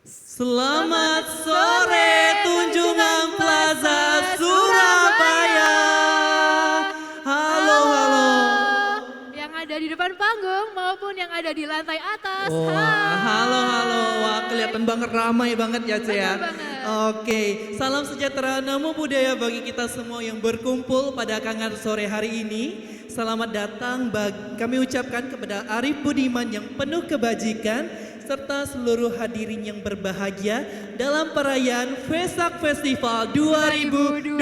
Selamat sore Tunjungan Plaza Surabaya. Halo, halo. Yang ada di depan panggung maupun yang ada di lantai atas. Wah, halo, halo. Wah, kelihatan banget ramai banget ya, Cia. Betul banget. Oke, salam sejahtera, namo budaya bagi kita semua yang berkumpul pada kangen sore hari ini. Selamat datang kami ucapkan kepada Arif Budiman yang penuh kebajikan serta seluruh hadirin yang berbahagia dalam perayaan Vesak Festival 2026.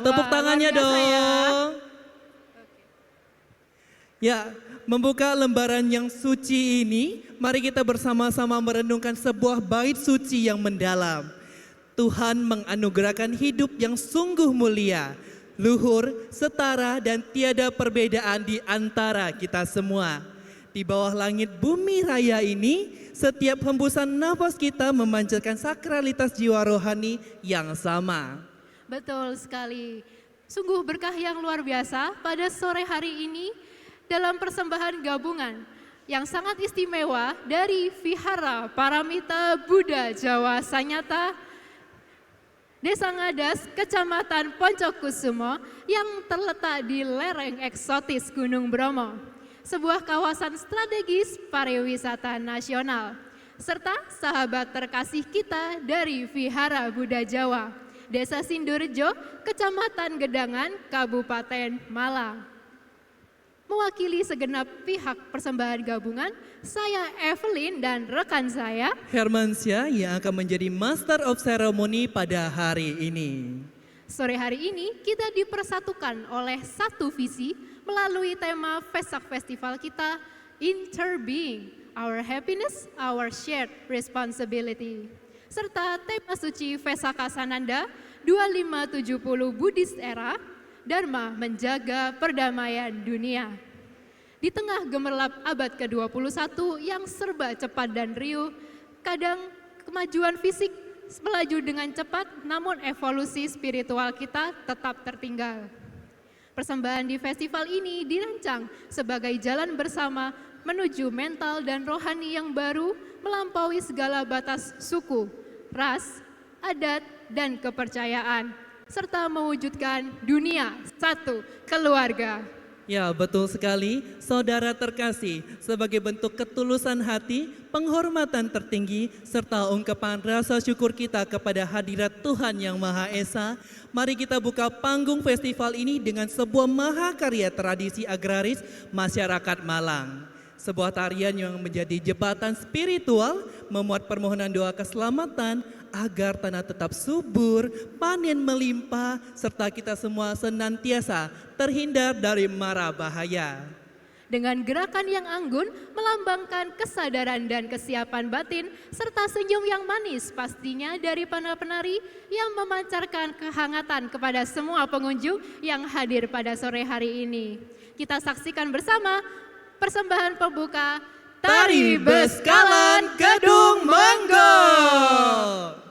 Tepuk tangannya dong. Ya, membuka lembaran yang suci ini, mari kita bersama-sama merenungkan sebuah bait suci yang mendalam. Tuhan menganugerahkan hidup yang sungguh mulia, luhur, setara, dan tiada perbedaan di antara kita semua. Di bawah langit bumi raya ini, setiap hembusan nafas kita memancarkan sakralitas jiwa rohani yang sama. Betul sekali. Sungguh berkah yang luar biasa pada sore hari ini dalam persembahan gabungan yang sangat istimewa dari Vihara Paramita Buddha Jawa Sanyata Desa Ngadas, Kecamatan Poncokusumo yang terletak di lereng eksotis Gunung Bromo. Sebuah kawasan strategis pariwisata nasional, serta sahabat terkasih kita dari Vihara Buddha Jawa, Desa Sindurjo, Kecamatan Gedangan, Kabupaten Malang. Mewakili segenap pihak persembahan gabungan, saya Evelyn dan rekan saya Hermansyah yang akan menjadi Master of Ceremony pada hari ini. Sore hari ini kita dipersatukan oleh satu visi melalui tema Vesak Festival kita, Interbeing, Our Happiness, Our Shared Responsibility. Serta tema suci Vesaka Sananda 2570 Buddhist Era, Dharma menjaga perdamaian dunia. Di tengah gemerlap abad ke-21 yang serba cepat dan riuh, kadang kemajuan fisik melaju dengan cepat, namun evolusi spiritual kita tetap tertinggal. Persembahan di festival ini dirancang sebagai jalan bersama menuju mental dan rohani yang baru melampaui segala batas suku, ras, adat, dan kepercayaan, serta mewujudkan dunia satu keluarga. Ya, betul sekali, saudara terkasih, sebagai bentuk ketulusan hati, penghormatan tertinggi, serta ungkapan rasa syukur kita kepada hadirat Tuhan Yang Maha Esa, mari kita buka panggung festival ini dengan sebuah mahakarya tradisi agraris masyarakat Malang. Sebuah tarian yang menjadi jembatan spiritual, memuat permohonan doa keselamatan, agar tanah tetap subur, panen melimpah, serta kita semua senantiasa terhindar dari mara bahaya. Dengan gerakan yang anggun, melambangkan kesadaran dan kesiapan batin, serta senyum yang manis pastinya dari para penari yang memancarkan kehangatan kepada semua pengunjung yang hadir pada sore hari ini. Kita saksikan bersama persembahan pembuka Tari Beskalan Kedung Menggol.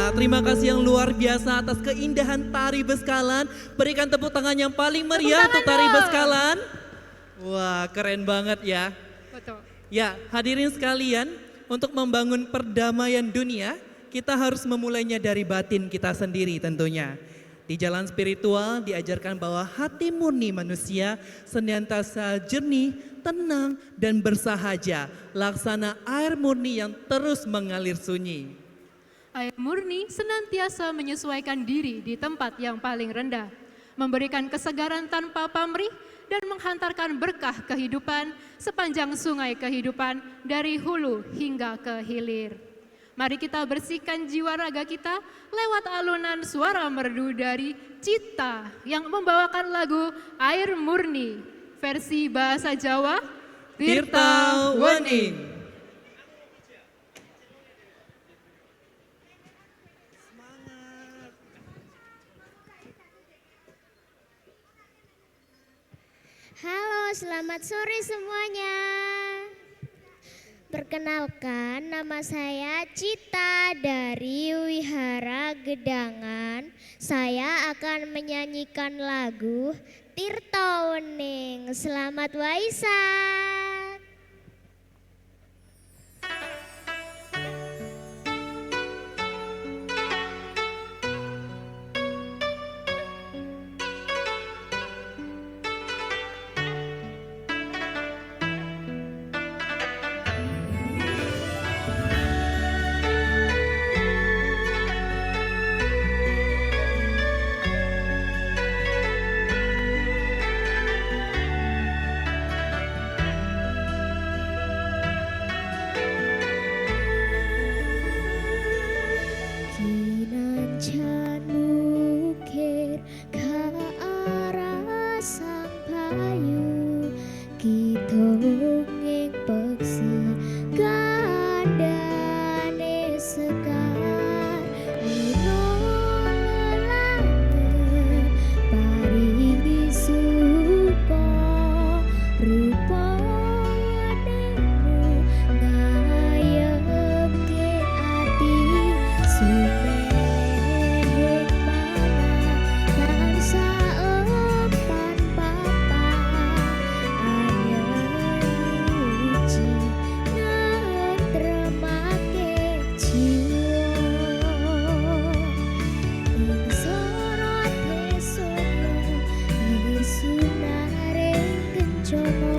Wah, terima kasih yang luar biasa atas keindahan tari Beskalan. Berikan tepuk tangan yang paling meriah untuk tari Beskalan. Wah, keren banget ya. Betul. Ya, hadirin sekalian, untuk membangun perdamaian dunia, kita harus memulainya dari batin kita sendiri tentunya. Di jalan spiritual diajarkan bahwa hati murni manusia senantiasa jernih, tenang, dan bersahaja, laksana air murni yang terus mengalir sunyi. Air murni senantiasa menyesuaikan diri di tempat yang paling rendah, memberikan kesegaran tanpa pamrih, dan menghantarkan berkah kehidupan sepanjang sungai kehidupan dari hulu hingga ke hilir. Mari kita bersihkan jiwa raga kita lewat alunan suara merdu dari Cita yang membawakan lagu Air Murni versi bahasa Jawa Tirta Wening. Halo, selamat sore semuanya. Perkenalkan, nama saya Cita dari Wihara Gedangan. Saya akan menyanyikan lagu Tirta Wening. Selamat Waisak. Kinancan mukir ka arah sang payu, kitongeng peksi kandane sekar, minolelaken pari suko rupa wademu ngayemke ati sumeleh mana tansa empan papa anyuci nentremake jiwa ing sorot desono ing sunareng kencana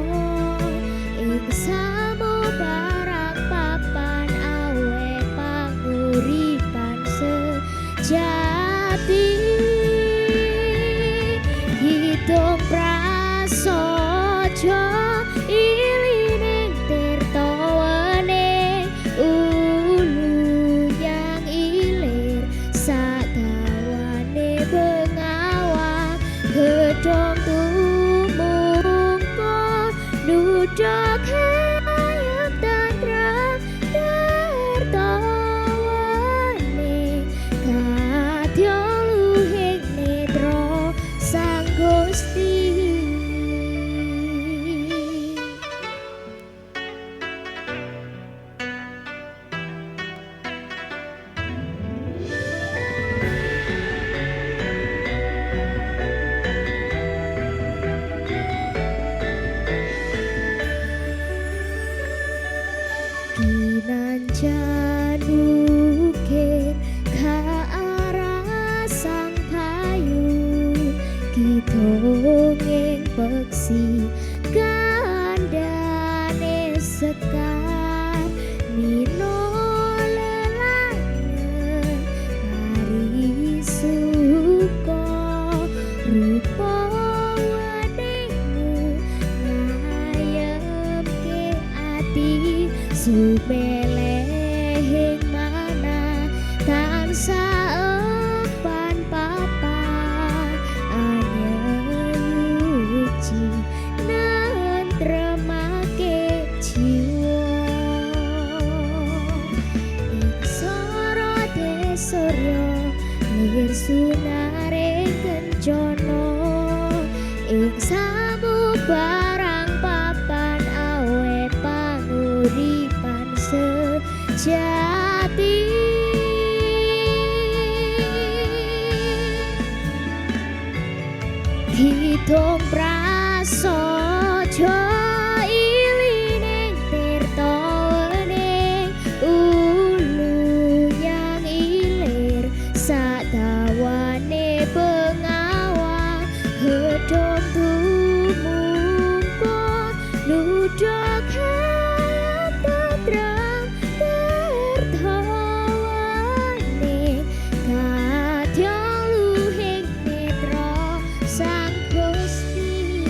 ing samo barang papan awe panguripan sejati hitung prasojo ilining tirta wening ulu yang ilir sadawane bengawan gedhong tumungkul nudhak hayat tentrem tirta wening kadya luhing netra sang Gusti. Kinancan ukir ka arah sang payu, kitongeng peksi kandane sekar, minolelaken pari suko rupa wademu ngayemke ati sumelehing mana tansa empan papan anyuci nentremake jiwa ing sorot desoryo lir sunareng kencana ing samu barang papan awe panguripan sejati Dong prasaja ilining tirta wening ulu yang ilir sadawane pengawang gedhong tumungkul nudhak hayat tetrang tertawaning kadyang luhing netra sang Gusti.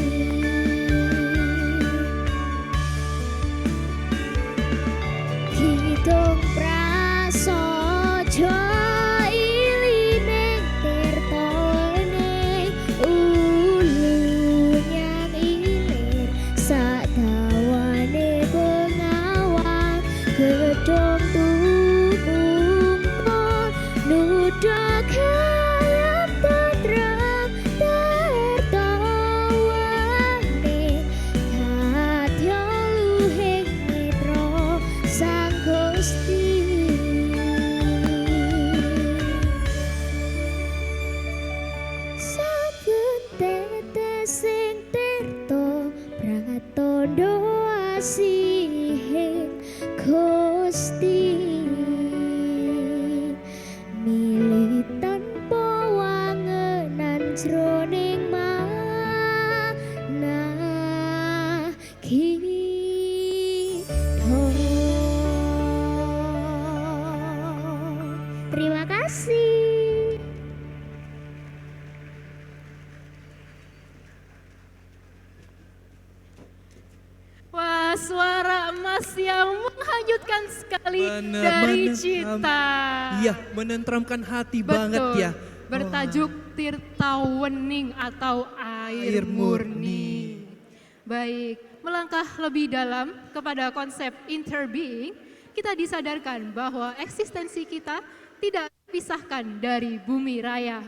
Kidung prasaja ilining tirta wening ulu yang ilir sadawane pengawang gedhong tumungkul nudhak hayat tetrang tertawaning kadyang luhing netra sang Gusti. Saben tetesing tirta pratandha asihing Gusti milih tanpa wangenan jroning manah kita. Terima kasih. Wah, suara emas yang menghanyutkan sekali Benar, dari menentram. Cita. Iya, menenteramkan hati Betul. banget ya. Bertajuk Tirta Wening atau Air Air Murni. Baik, melangkah lebih dalam kepada konsep interbeing, kita disadarkan bahwa eksistensi kita tidak terpisahkan dari bumi raya.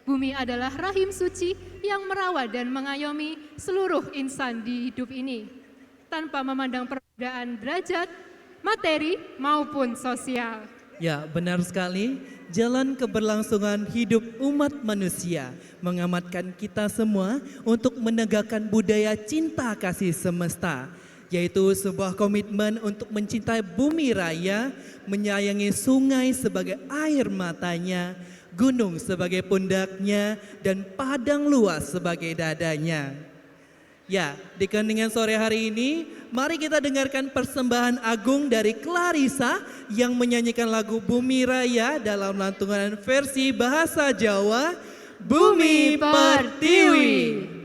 Bumi adalah rahim suci yang merawat dan mengayomi seluruh insan di hidup ini, tanpa memandang perbedaan derajat, materi, maupun sosial. Ya, benar sekali. Jalan keberlangsungan hidup umat manusia mengamatkan kita semua untuk menegakkan budaya cinta kasih semesta, yaitu sebuah komitmen untuk mencintai bumi raya, menyayangi sungai sebagai air matanya, gunung sebagai pundaknya, dan padang luas sebagai dadanya. Ya, di keningan sore hari ini, mari kita dengarkan persembahan agung dari Clarissa yang menyanyikan lagu Bumi Raya dalam lantunan versi bahasa Jawa, Bumi Pertiwi.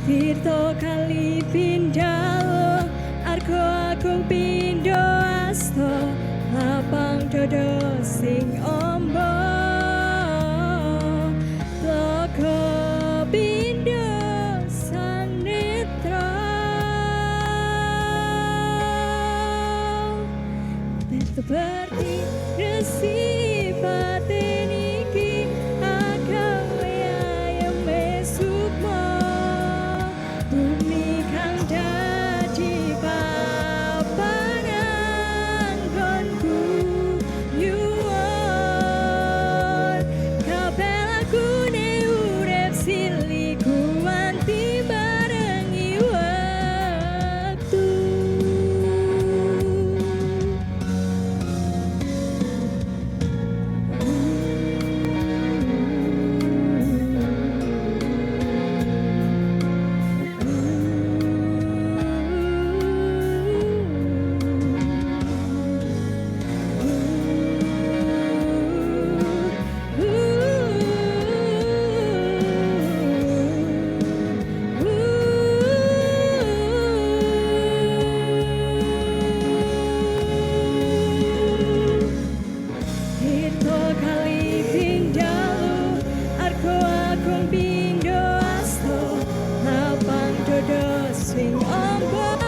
Tirto kali pindalo argo agung pindo asto lapang dodo sing ombo toko pindo sanitra Tirto seperti resi pateniki agawe ayam mesukmo bumi kang dadi papan anggonku nyuwun kabeh lagune urip siliku anti barengi wektu. Ito kali pindalu arko akong pindo asto lapang dodo sing ombo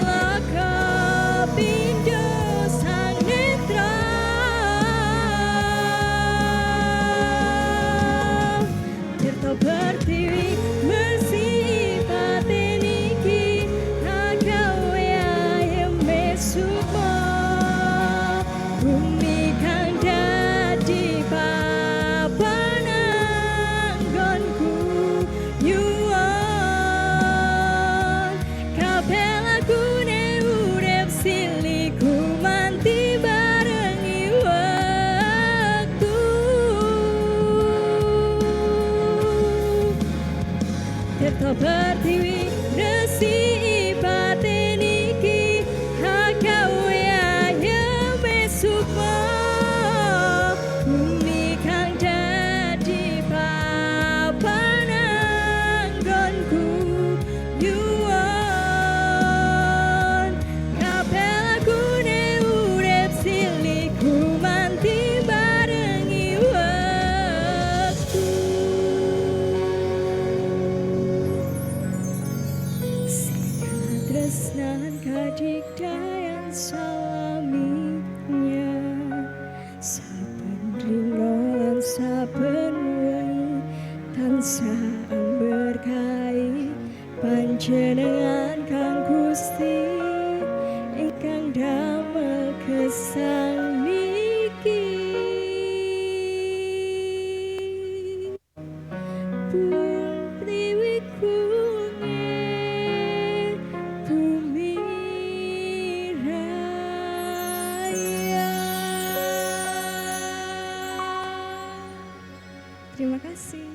laka pindo sang netra tirta pertiwi bersih pateniki agawe ayam mesukmo bumi kang dadi papan anggonku nyuwun kabeh lagune urip siliku manti barengi wektu tirta pertiwi resi pateniki agawe ayam mesukmo bumi kang dadi papan anggonku nyuwun kabeh lagune urip siliku manti barengi wektu. Tresnan kadikdayan salaminya saben dina lan saben wengi tansah berkahi panjenengan kang Gusti ingkang damel gesang niki Priwi kunge bumi raya. Terima kasih.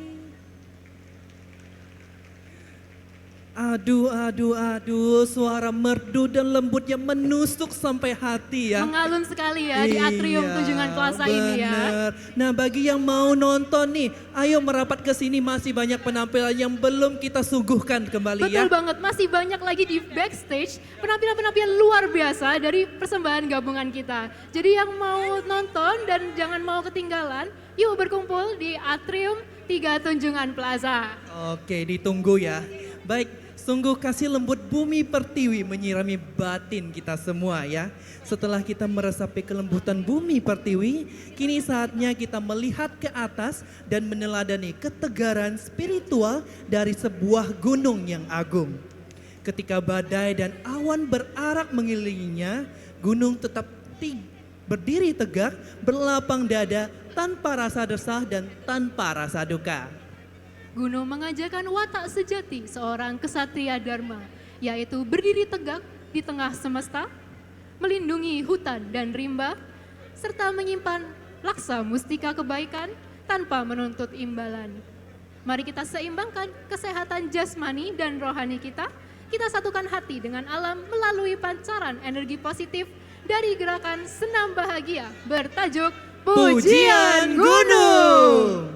Aduh, suara merdu dan lembut yang menusuk sampai hati ya. Mengalun sekali ya di atrium Iya, Tunjungan Plaza ini ya. bener. Nah, bagi yang mau nonton nih, ayo merapat ke sini, masih banyak penampilan yang belum kita suguhkan kembali ya. Betul banget, masih banyak lagi di backstage penampilan-penampilan luar biasa dari persembahan gabungan kita. Jadi yang mau nonton dan jangan mau ketinggalan, yuk berkumpul di atrium 3 Tunjungan Plaza. Oke, ditunggu ya. Baik, sungguh kasih lembut bumi pertiwi menyirami batin kita semua ya. Setelah kita meresapi kelembutan bumi pertiwi, kini saatnya kita melihat ke atas dan meneladani ketegaran spiritual dari sebuah gunung yang agung. Ketika badai dan awan berarak mengelilinginya, gunung tetap berdiri tegak, berlapang dada, tanpa rasa desah dan tanpa rasa duka. Gunung mengajarkan watak sejati seorang kesatria dharma, yaitu berdiri tegak di tengah semesta, melindungi hutan dan rimba, serta menyimpan laksa mustika kebaikan tanpa menuntut imbalan. Mari kita seimbangkan kesehatan jasmani dan rohani kita satukan hati dengan alam melalui pancaran energi positif dari gerakan senam bahagia bertajuk Pujian Gunung.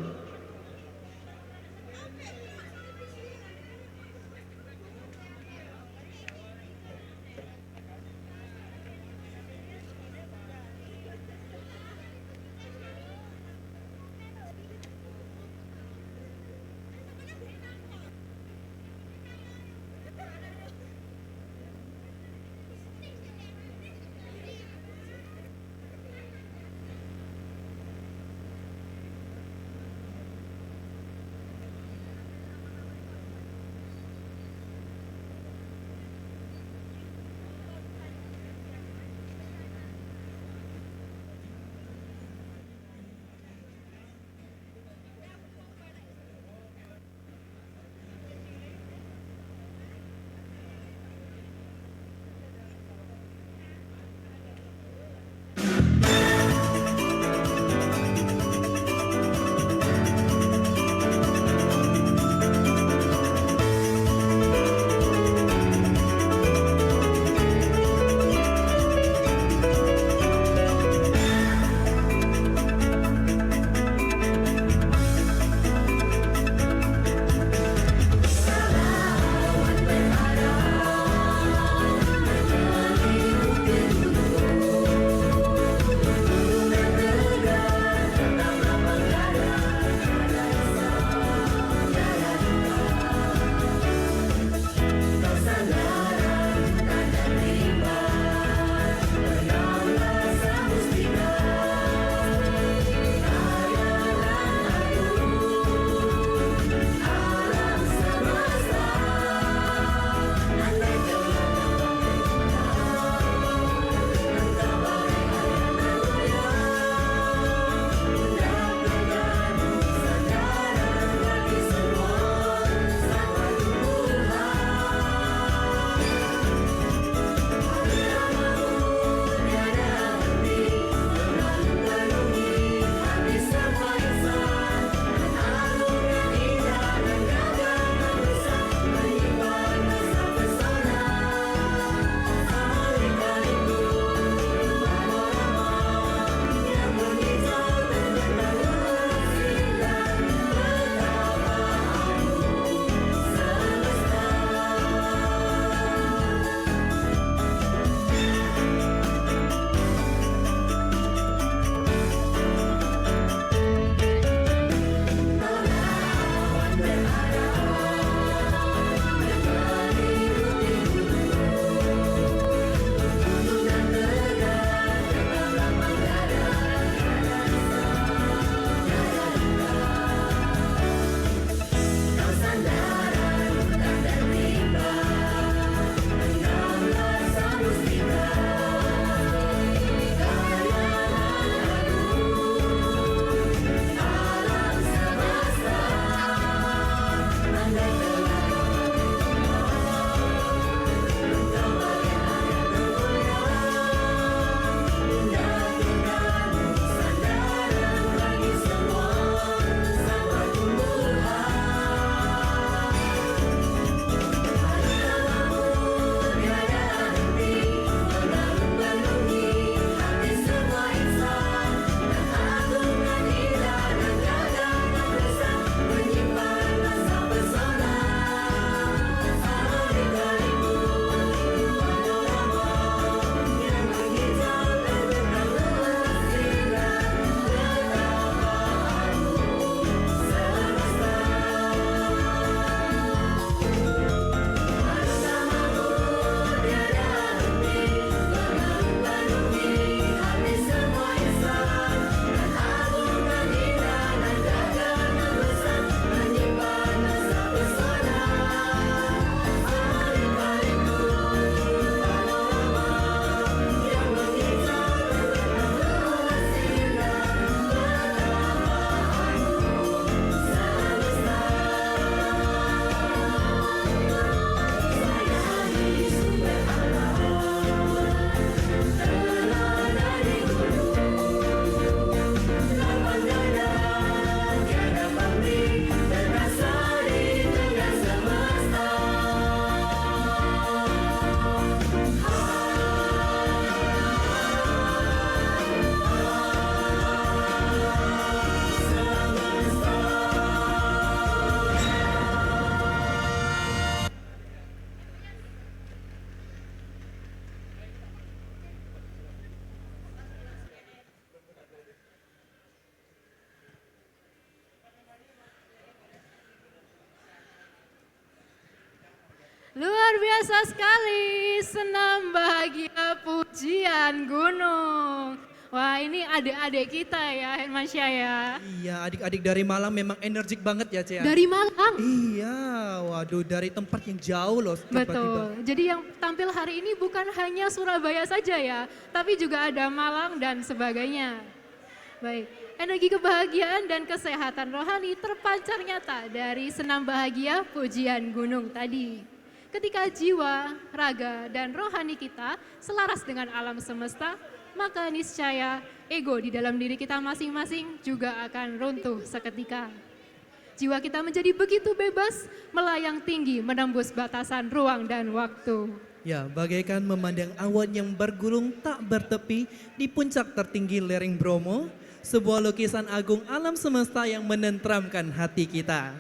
Luar biasa sekali, senam bahagia pujian gunung. Wah, ini adik-adik kita ya, Hermansyah ya. Iya, adik-adik dari Malang memang energik banget ya, Cea. Dari Malang. Iya, waduh dari tempat yang jauh loh tiba-tiba. Betul. Jadi yang tampil hari ini bukan hanya Surabaya saja ya, tapi juga ada Malang dan sebagainya. Baik, energi kebahagiaan dan kesehatan rohani terpancar nyata dari senam bahagia pujian gunung tadi. Ketika jiwa, raga, dan rohani kita selaras dengan alam semesta, maka niscaya ego di dalam diri kita masing-masing juga akan runtuh seketika. Jiwa kita menjadi begitu bebas, melayang tinggi menembus batasan ruang dan waktu. Ya, bagaikan memandang awan yang bergulung tak bertepi di puncak tertinggi lereng Bromo, sebuah lukisan agung alam semesta yang menenteramkan hati kita.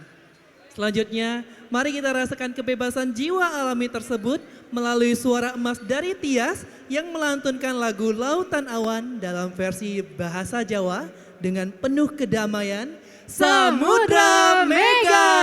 Selanjutnya, mari kita rasakan kebebasan jiwa alami tersebut melalui suara emas dari Tias yang melantunkan lagu Lautan Awan dalam versi bahasa Jawa dengan penuh kedamaian, Samudra Mega.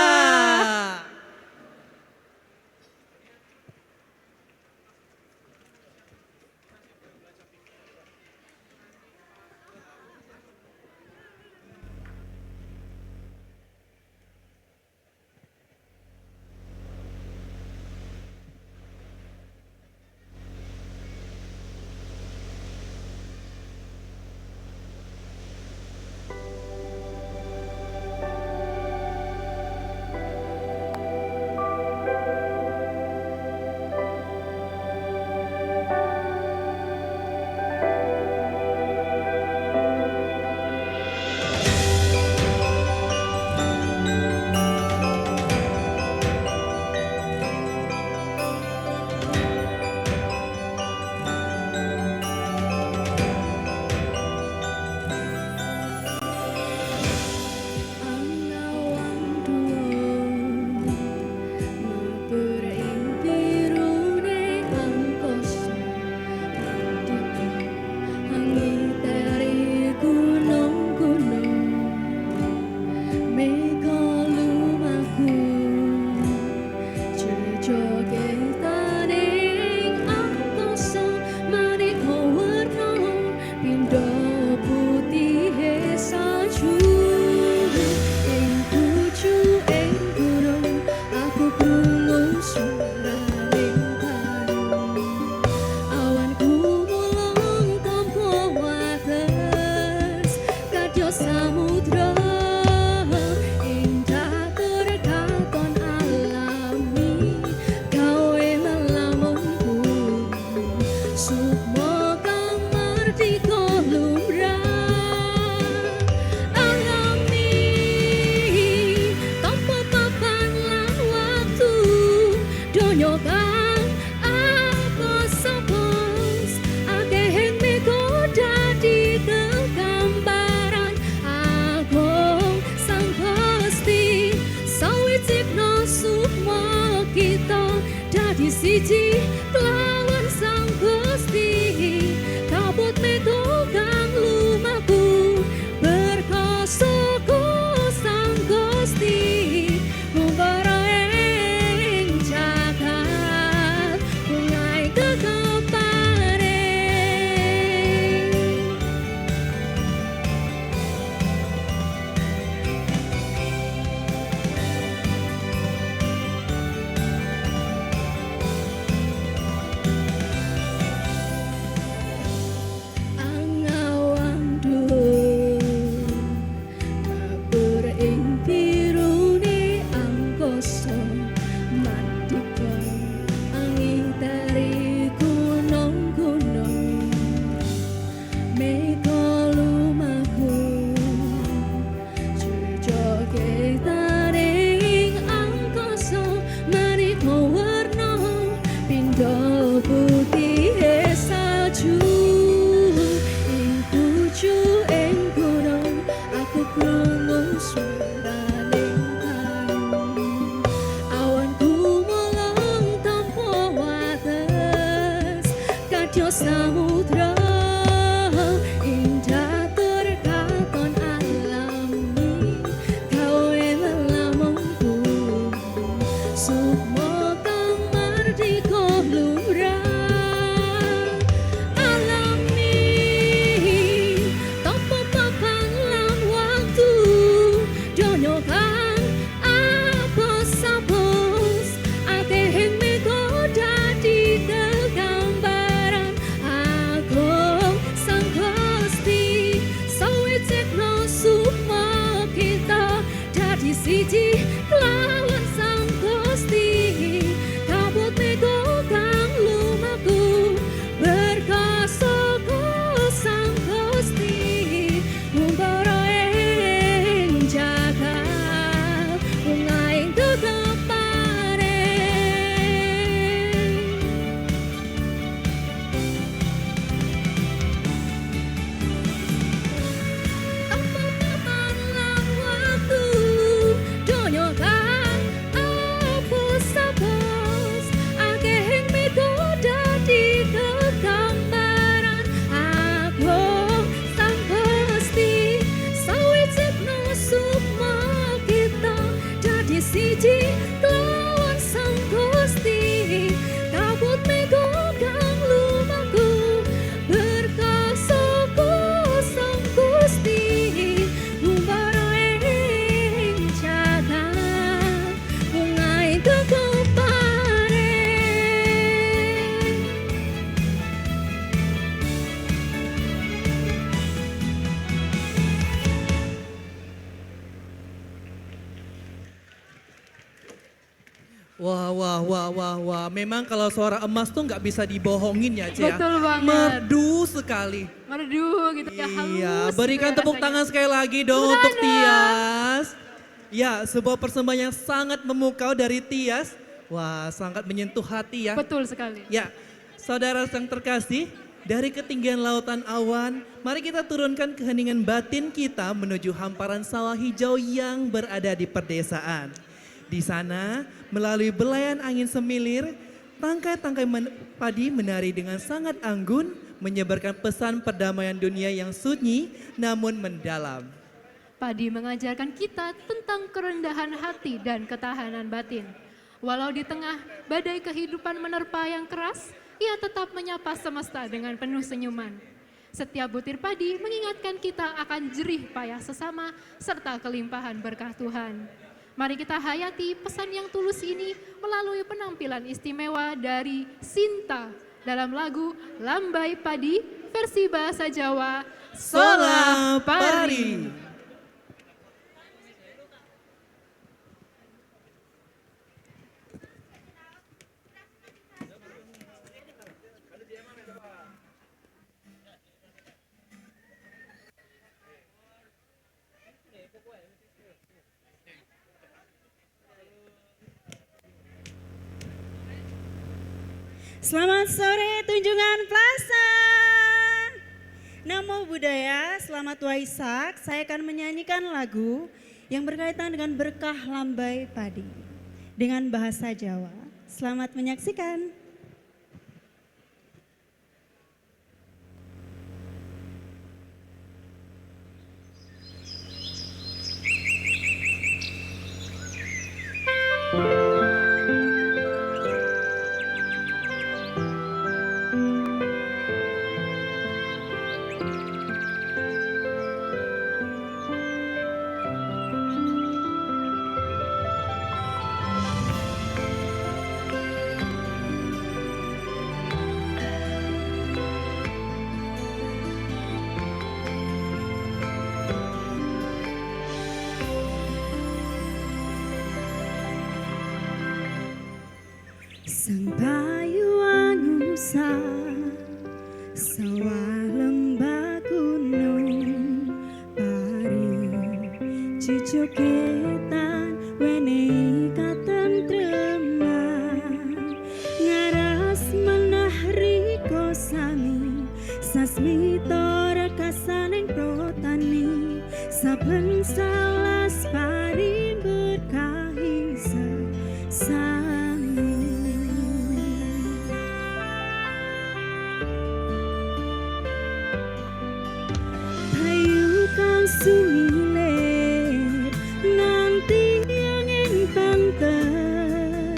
Siji kelawan sang Gusti kabut metu kang lumaku berkoso ku sang Gusti mungkara ing jagat bungai kekepare samudra indah terkaton alami kau lelamunku sukmo kang Wah. Memang kalau suara emas tuh nggak bisa dibohongin ya, Cia. Betul banget. Merdu sekali. Merdu gitu ya, halus. Iya, berikan gitu ya tepuk rasanya. tangan sekali lagi dong untuk Tias. Ya, sebuah persembahan yang sangat memukau dari Tias. Wah, sangat menyentuh hati ya. Betul sekali. Ya, saudara yang terkasih, dari ketinggian lautan awan, mari kita turunkan keheningan batin kita menuju hamparan sawah hijau yang berada di perdesaan. Di sana, melalui belayan angin semilir, tangkai-tangkai padi menari dengan sangat anggun, menyebarkan pesan perdamaian dunia yang sunyi namun mendalam. Padi mengajarkan kita tentang kerendahan hati dan ketahanan batin. Walau di tengah badai kehidupan menerpa yang keras, ia tetap menyapa semesta dengan penuh senyuman. Setiap butir padi mengingatkan kita akan jerih payah sesama serta kelimpahan berkah Tuhan. Mari kita hayati pesan yang tulus ini melalui penampilan istimewa dari Sinta dalam lagu Lambai Padi versi bahasa Jawa Sola Pari. Selamat sore Tunjungan Plaza. Namo Buddhaya, selamat Waisak. Saya akan menyanyikan lagu yang berkaitan dengan berkah lambai padi dengan bahasa Jawa. Selamat menyaksikan. Sang bayu anusa sawah lembah gunung pari cicuketan weni katentreman ngaras menah riko sami sasmito rekasaning protani saben salas pari berkahi sami. Kang sumilir nanti angin panter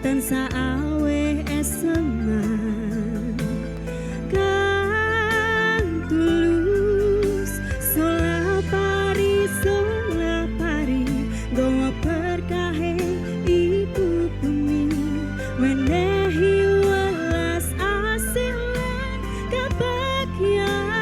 tansah aweh eseman kang tulus sola pari gowo berkahe ibu bumi wenehi welas asih lan kebahagiaan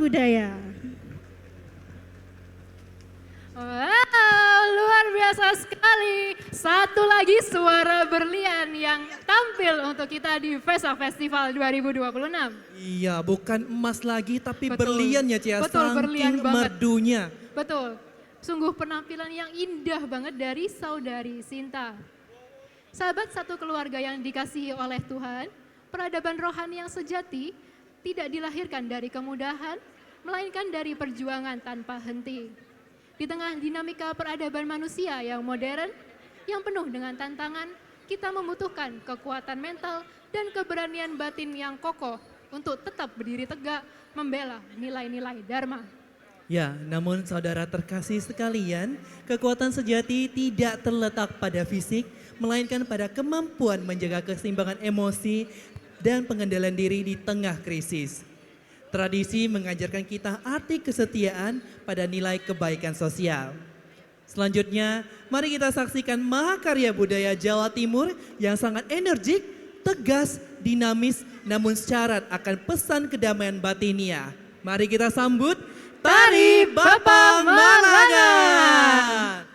budaya. Wow, luar biasa sekali. Satu lagi suara berlian yang tampil untuk kita di Vesak Festival 2026. Iya, bukan emas lagi tapi Betul. berlian ya Cia, Betul, berlian saking banget. merdunya. Betul, sungguh penampilan yang indah banget dari saudari Sinta. Sahabat satu keluarga yang dikasihi oleh Tuhan, peradaban rohani yang sejati tidak dilahirkan dari kemudahan, melainkan dari perjuangan tanpa henti. Di tengah dinamika peradaban manusia yang modern, yang penuh dengan tantangan, kita membutuhkan kekuatan mental dan keberanian batin yang kokoh untuk tetap berdiri tegak membela nilai-nilai Dharma. Ya, namun saudara terkasih sekalian, kekuatan sejati tidak terletak pada fisik, melainkan pada kemampuan menjaga keseimbangan emosi dan pengendalian diri di tengah krisis. Tradisi mengajarkan kita arti kesetiaan pada nilai kebaikan sosial. Selanjutnya, mari kita saksikan mahakarya budaya Jawa Timur yang sangat energik, tegas, dinamis, namun syarat akan pesan kedamaian batinia. Mari kita sambut Tari Bapak Malangan.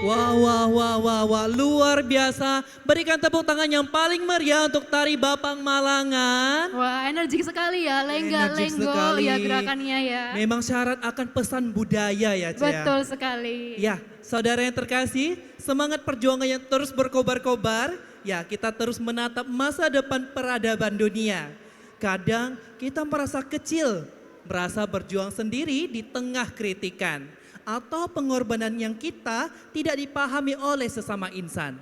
Wah, wah, wah, wah, wah, luar biasa. Berikan tepuk tangan yang paling meriah untuk tari Bapang Malangan. Wah, energik sekali ya, Energik lengga-lenggo sekali. ya gerakannya ya. Memang syarat akan pesan budaya ya, Cia. Betul sekali. Ya, saudara yang terkasih, semangat perjuangan yang terus berkobar-kobar. Ya, kita terus menatap masa depan peradaban dunia. Kadang kita merasa kecil, merasa berjuang sendiri di tengah kritikan. Atau pengorbanan yang kita tidak dipahami oleh sesama insan.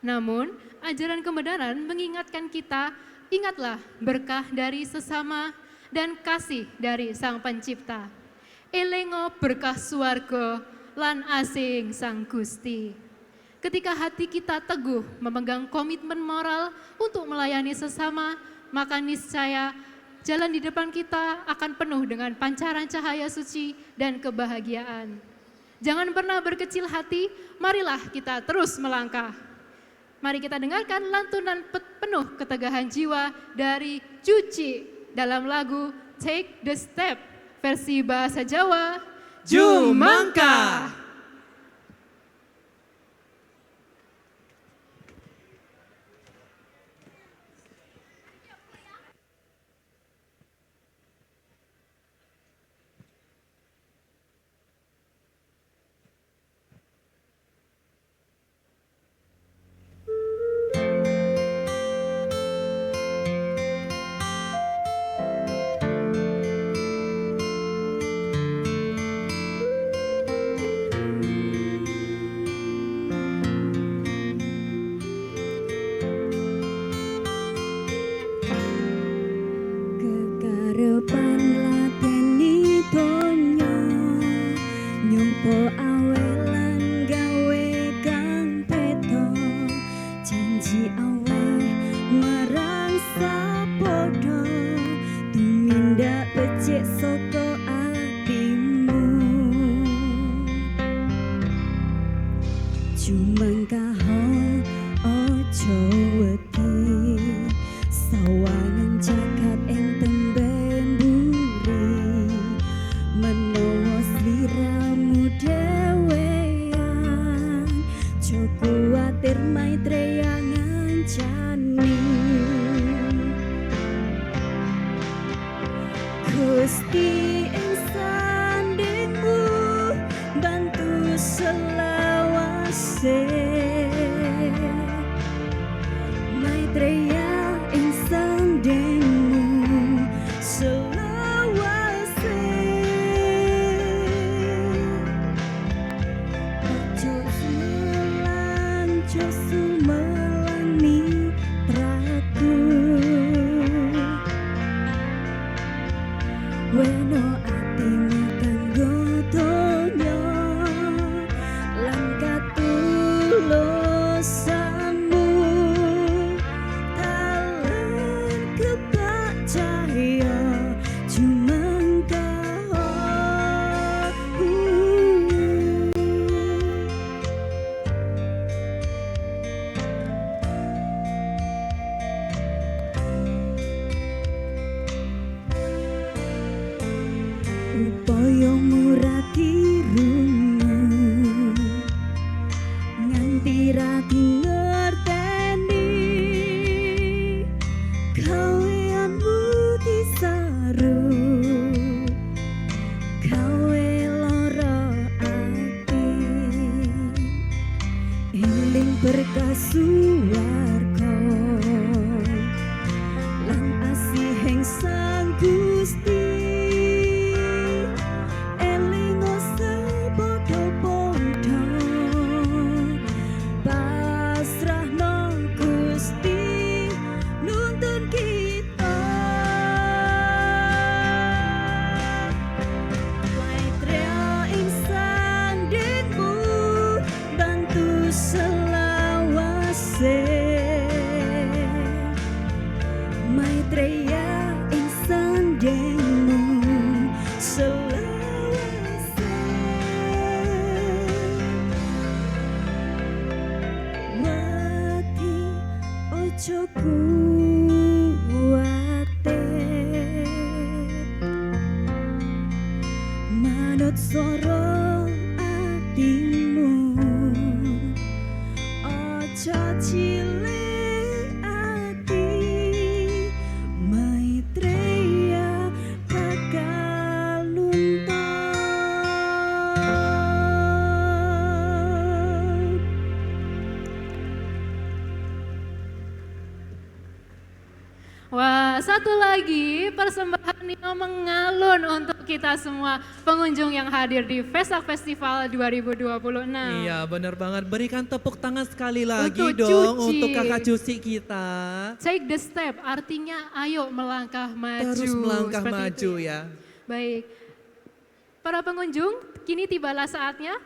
Namun, ajaran kebenaran mengingatkan kita, ingatlah berkah dari sesama dan kasih dari Sang Pencipta. Elengo berkah suarga lan asing Sang Gusti. Ketika hati kita teguh memegang komitmen moral untuk melayani sesama, maka niscaya jalan di depan kita akan penuh dengan pancaran cahaya suci dan kebahagiaan. Jangan pernah berkecil hati, marilah kita terus melangkah. Mari kita dengarkan lantunan penuh ketegahan jiwa dari Juci dalam lagu Take the Step versi bahasa Jawa, Jumangka. Kekarepan lateni donya nyupo awelan gawe kang peto janji awe marang sapodo tumindak becik saka atimu Jumangkaho ojo wedi sawangan jagat ing tembe mburi menawa sliramu dhewean jo kuwatir maitreya ngancani Gusti ing sandingmu bantu selawase Maitreya ing sandingmu selawase Ojo sumelang, ojo sumelang mitraku Weno atimu kanggo donya lan katulusanmu talan kebak cahya Jumangkaho upaya murati rungu nganti rati ngerteni gaweanmu disaru gawe lara ati eling berkah suwarga lan asihing Sang Gusti elingo sapodo-podo pasrahno Gusti nuntun kita Maitreya ing sandingmu bantu selawase Maitreya ing sandingmu selawase Wati ojo kuwatir manut swara atimu satu lagi persembahan yang mengalun untuk kita semua pengunjung yang hadir di Vesak Festival 2026. Iya benar banget, berikan tepuk tangan sekali lagi Untuk dong Cuci. untuk kakak Cuci kita. Take the step, artinya ayo melangkah maju. Terus melangkah Seperti maju itu ya. Baik, para pengunjung, kini tibalah saatnya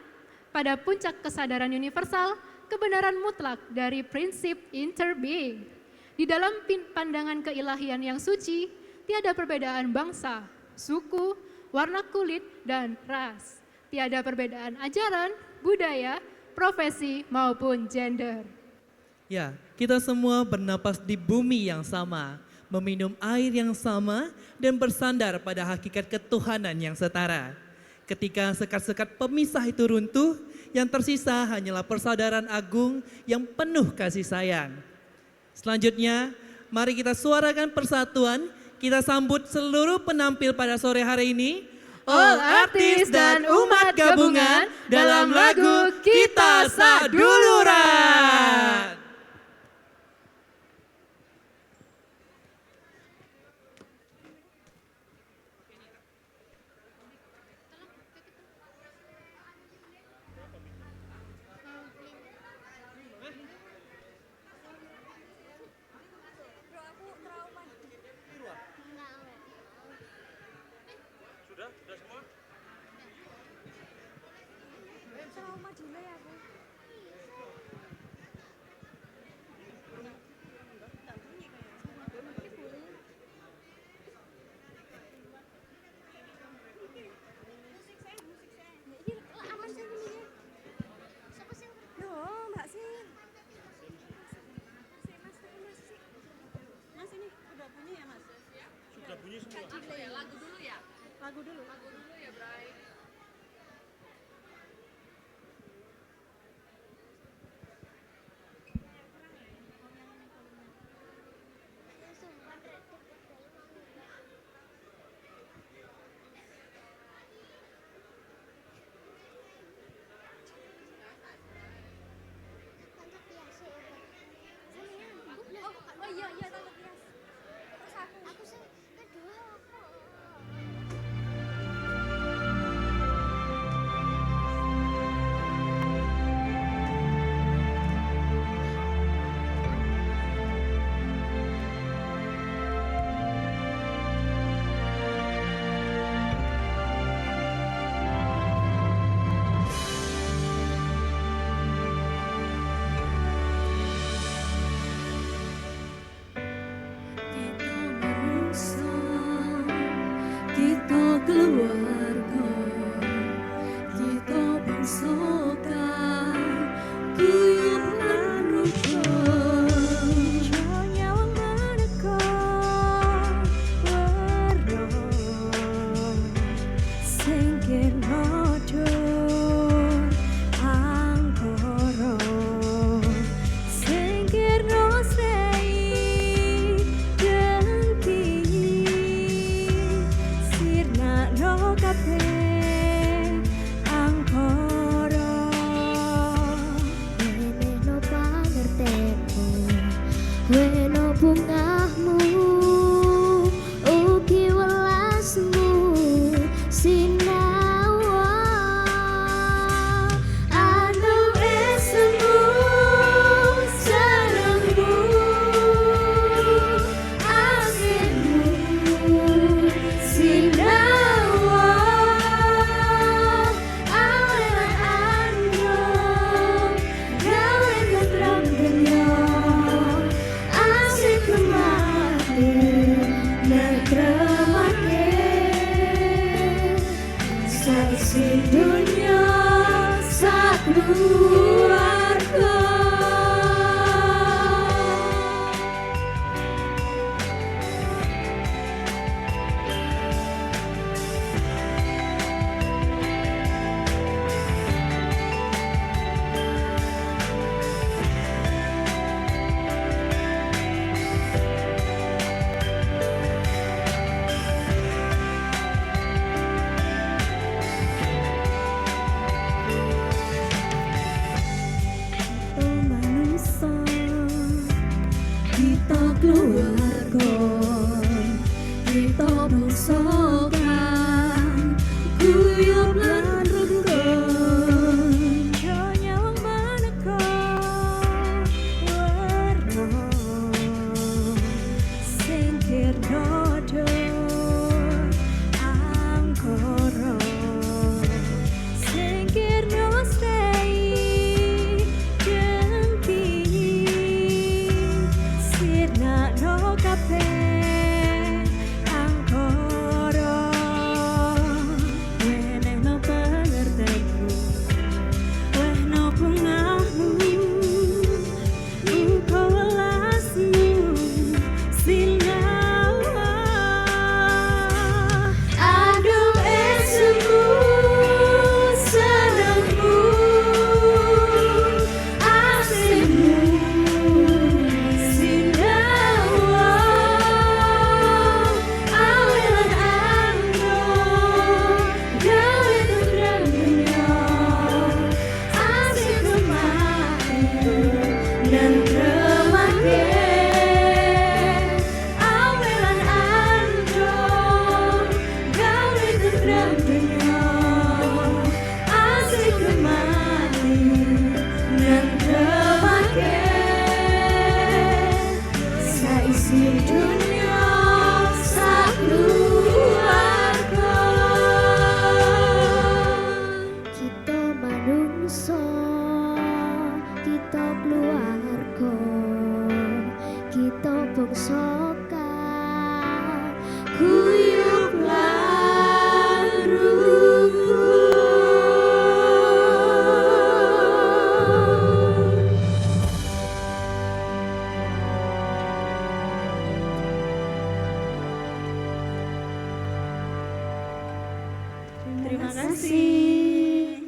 pada puncak kesadaran universal, kebenaran mutlak dari prinsip interbeing. Di dalam pandangan keilahian yang suci, tiada perbedaan bangsa, suku, warna kulit, dan ras. Tiada perbedaan ajaran, budaya, profesi, maupun gender. Ya, kita semua bernapas di bumi yang sama, meminum air yang sama, dan bersandar pada hakikat ketuhanan yang setara. Ketika sekat-sekat pemisah itu runtuh, yang tersisa hanyalah persaudaraan agung yang penuh kasih sayang. Selanjutnya, mari kita suarakan persatuan, kita sambut seluruh penampil pada sore hari ini, All artis dan umat gabungan dalam lagu Kita Saduluran. nan kemaken saisi dunia sakluarga. Kita manungso, kita keluarga, kita bangsa kang guyub lan rukun. Terima kasih.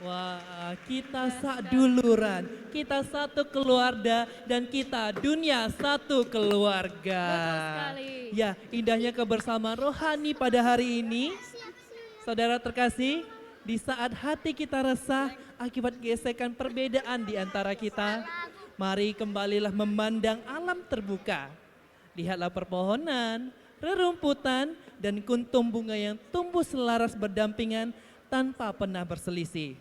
Wah, kita saduluran, kita satu keluarga dan kita dunia satu keluarga. Betul sekali. Ya, indahnya kebersamaan rohani pada hari ini. Saudara terkasih, di saat hati kita resah akibat gesekan perbedaan di antara kita, mari kembalilah memandang alam terbuka. Lihatlah perpohonan, rerumputan, dan kuntum bunga yang tumbuh selaras berdampingan tanpa pernah berselisih.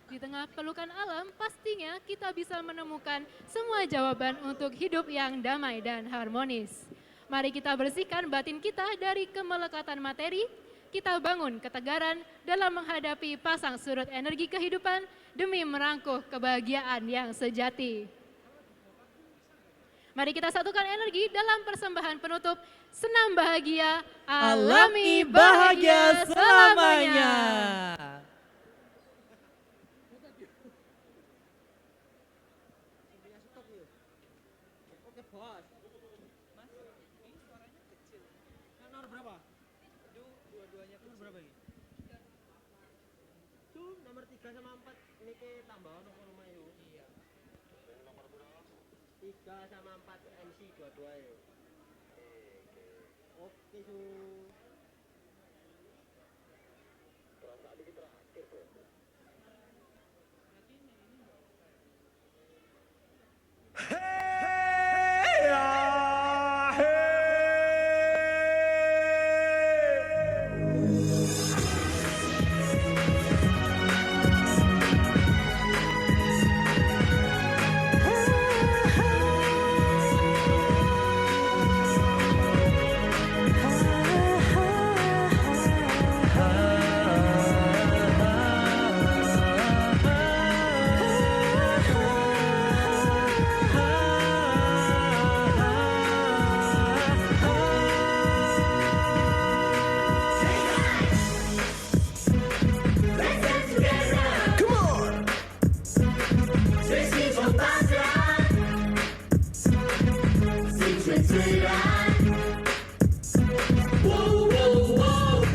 Di tengah pelukan alam, pastinya kita bisa menemukan semua jawaban untuk hidup yang damai dan harmonis. Mari kita bersihkan batin kita dari kemelekatan materi, kita bangun ketegaran dalam menghadapi pasang surut energi kehidupan demi merangkuh kebahagiaan yang sejati. Mari kita satukan energi dalam persembahan penutup Senam Bahagia, Alami Bahagia Selamanya. Nomor 3 sama 4 ini ke tambah ono rumah yo. Iya. Nomor berapa? 3 sama 4 MC dua-dua yo. Oke, Su. Terasa dikit terakhir, Bro.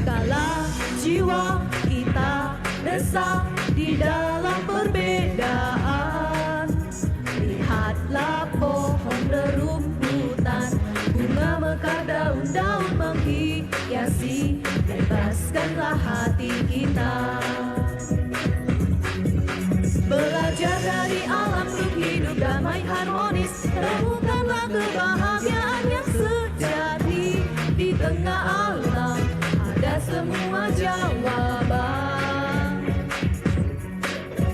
Kala jiwa kita resah di dalam perbedaan, lihatlah pohon rerumputan, bunga mekar, daun-daun menghiasi, bebaskanlah hati kita. Belajar dari alam untuk hidup damai harmonis, temukanlah kebahagiaan yang sejati. Di tengah alam ada semua jawaban.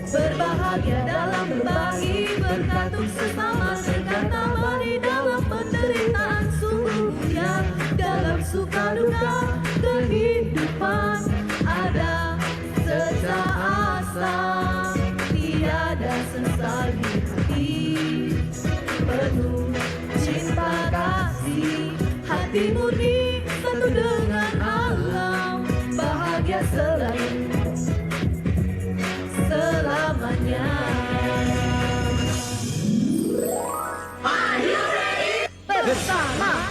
Berbahagia dalam berbagi, berkatu sesama, berkata beri dalam penderitaan. Sungguhnya dalam suka duka kehidupan ada serta asa. Tiada sesal di hati, penuh cinta kasih, hati murni satu dengan alam, bahagia selalu selamanya. Bersama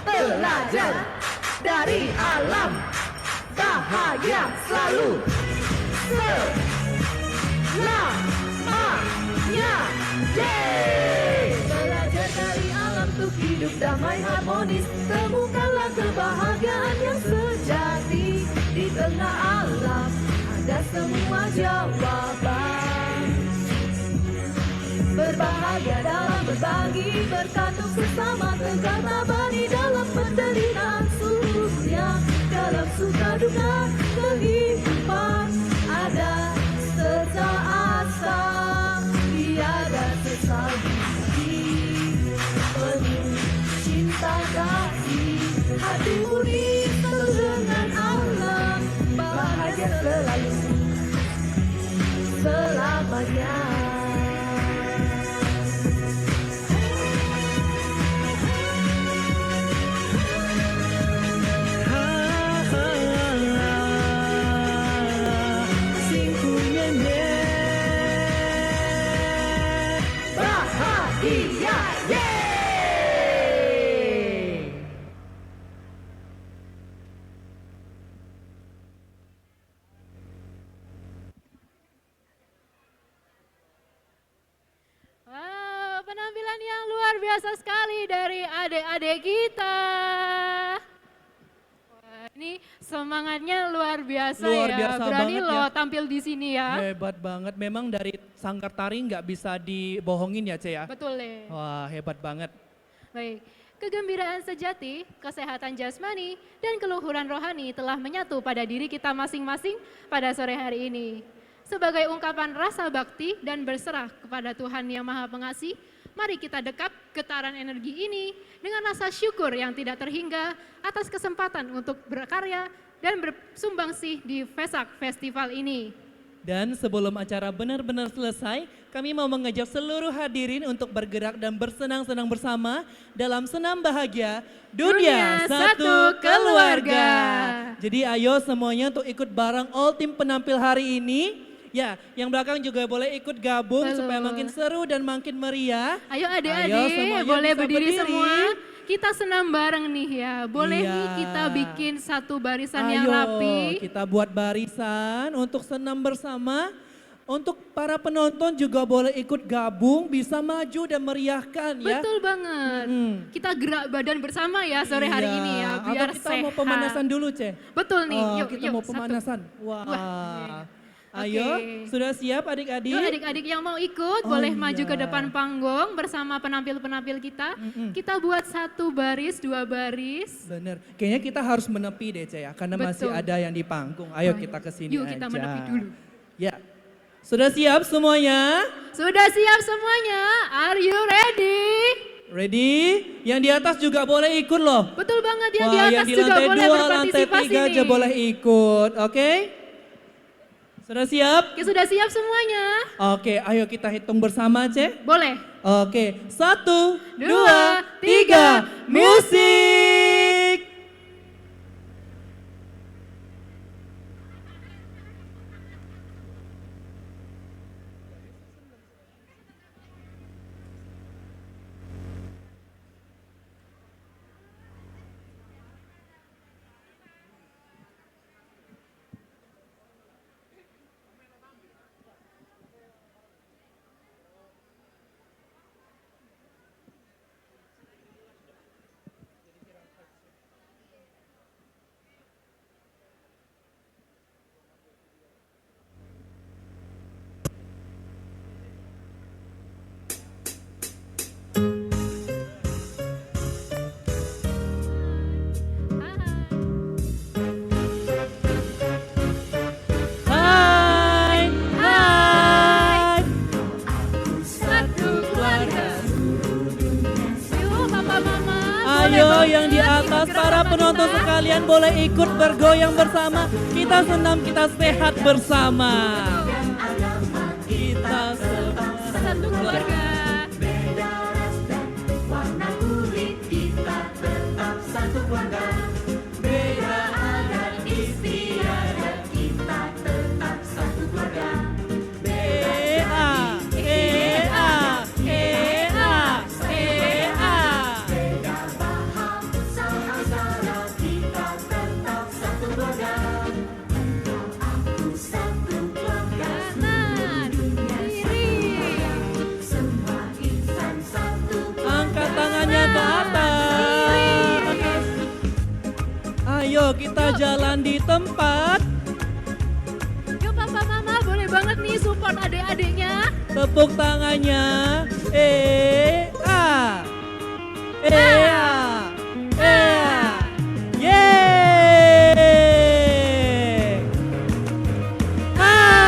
belajar dari alam, bahagia selalu selamanya. Belajar dari alam untuk hidup damai harmonis, temukanlah kebahagiaan yang sejati. Di tengah alam ada semua jawaban. Berbahagia dalam berbagi, berkatu sesama, tegar tabani dalam penderitaan. Sungguhnya dalam suka duka kehidupan tiada serta asa, tiada sesal penuh cinta kasih, hati murni satu dengan Allah, bahagia selalu selamanya. Bahagia, yeay! Wow, penampilan yang luar biasa sekali dari adik-adik kita. Wah, ini semangatnya luar biasa Luar ya. biasa Berani banget loh ya. tampil di sini ya. Hebat banget, memang dari sangkar tari nggak bisa dibohongin ya Ce ya. Betul deh. Wah hebat banget. Baik, kegembiraan sejati, kesehatan jasmani, dan keluhuran rohani telah menyatu pada diri kita masing-masing pada sore hari ini. Sebagai ungkapan rasa bakti dan berserah kepada Tuhan Yang Maha Pengasih, mari kita dekap getaran energi ini dengan rasa syukur yang tidak terhingga atas kesempatan untuk berkarya dan bersumbangsih di Vesak Festival ini. Dan sebelum acara benar-benar selesai, kami mau mengajak seluruh hadirin untuk bergerak dan bersenang-senang bersama dalam senam bahagia Dunia Satu Keluarga. Jadi ayo semuanya untuk ikut bareng all tim penampil hari ini. Ya, yang belakang juga boleh ikut gabung supaya makin seru dan makin meriah. Ayo Ayo, adik-adik, semuanya boleh bisa berdiri berdiri. semua. Kita senam bareng nih ya. Boleh Iya. nih kita bikin satu barisan yang Ayo, rapi. kita buat barisan untuk senam bersama. Untuk para penonton juga boleh ikut gabung, bisa maju dan meriahkan ya. Betul banget. Kita gerak badan bersama ya sore hari Iya. ini ya, biar Atau kita sehat. mau pemanasan dulu, Ce. Betul nih, Oh, yuk kita yuk. mau pemanasan. Wah. Wah, Ayo, Oke. sudah siap adik-adik? Yuk adik-adik yang mau ikut Oh, boleh maju ke iya. depan panggung bersama penampil-penampil kita. Kita buat satu baris, dua baris. Bener, kayaknya kita harus menepi deh Ce ya, karena masih Betul. ada yang di panggung. Ayo Wah, kita ke sini yuk aja. kita menepi dulu. Ya, sudah siap semuanya? Sudah siap semuanya? Are you ready? Ready? Yang di atas juga boleh ikut loh. Betul banget, yang Wah, di atas yang di juga lantai boleh 2, lantai berpartisipasi 3 aja nih. boleh ikut, oke? Sudah siap? Oke, sudah siap semuanya? Oke, ayo kita hitung bersama, Ce. Boleh. Oke, 1, 2, Dua, 3, tiga, musik! Hai, hai. Satu keluarga. Yuk papa mama. Ayo yang di atas para penonton sekalian boleh ikut bergoyang bersama. Kita senam, kita sehat bersama. Kita semua Satu keluarga. EA, EA, EA, EA. Kanan, kiri. Angkat tangannya ke atas. Ayo kita jalan di tempat. Yuk papa mama boleh banget nih support adik-adiknya. Tepuk tangannya. EA. EA. EA. Yeay. Hai.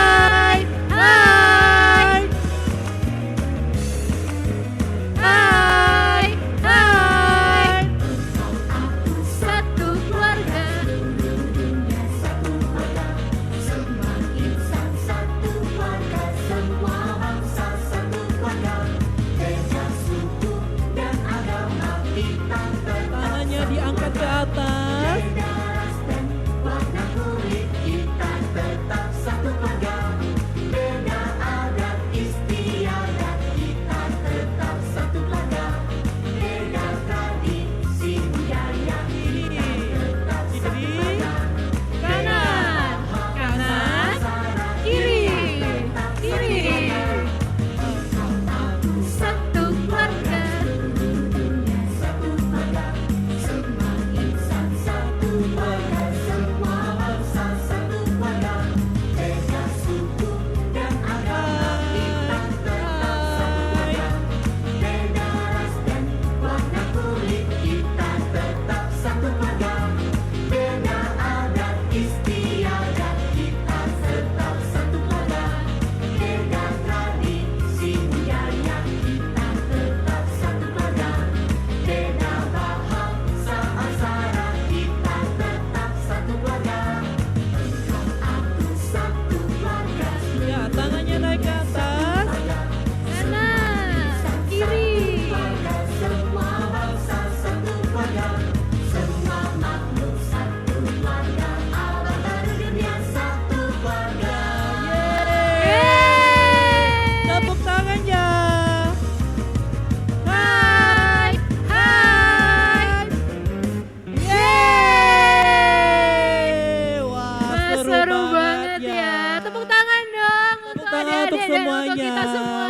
tangan untuk adik-adik dan semuanya. untuk kita semua.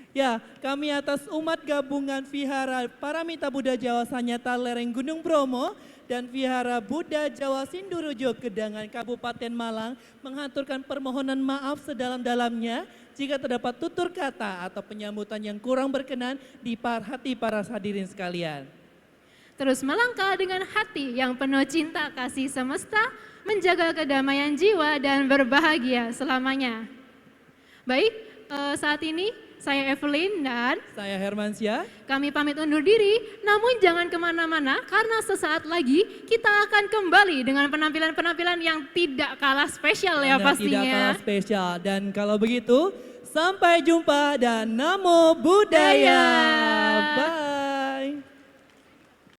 Ya, kami atas umat gabungan Vihara Paramita Buddha Jawa Sanyata Lereng Gunung Bromo dan Vihara Buddha Jawa Sindurujo Gedangan Kabupaten Malang menghaturkan permohonan maaf sedalam-dalamnya jika terdapat tutur kata atau penyambutan yang kurang berkenan di hati para hadirin sekalian. Terus melangkah dengan hati yang penuh cinta kasih semesta, menjaga kedamaian jiwa dan berbahagia selamanya. Baik, saat ini saya Evelyn dan Saya Hermansyah. kami pamit undur diri, namun jangan kemana-mana karena sesaat lagi kita akan kembali dengan penampilan-penampilan yang tidak kalah spesial ya Anda pastinya. tidak kalah spesial. Dan kalau begitu, sampai jumpa dan Namo Buddhaya. Buddhaya. Bye.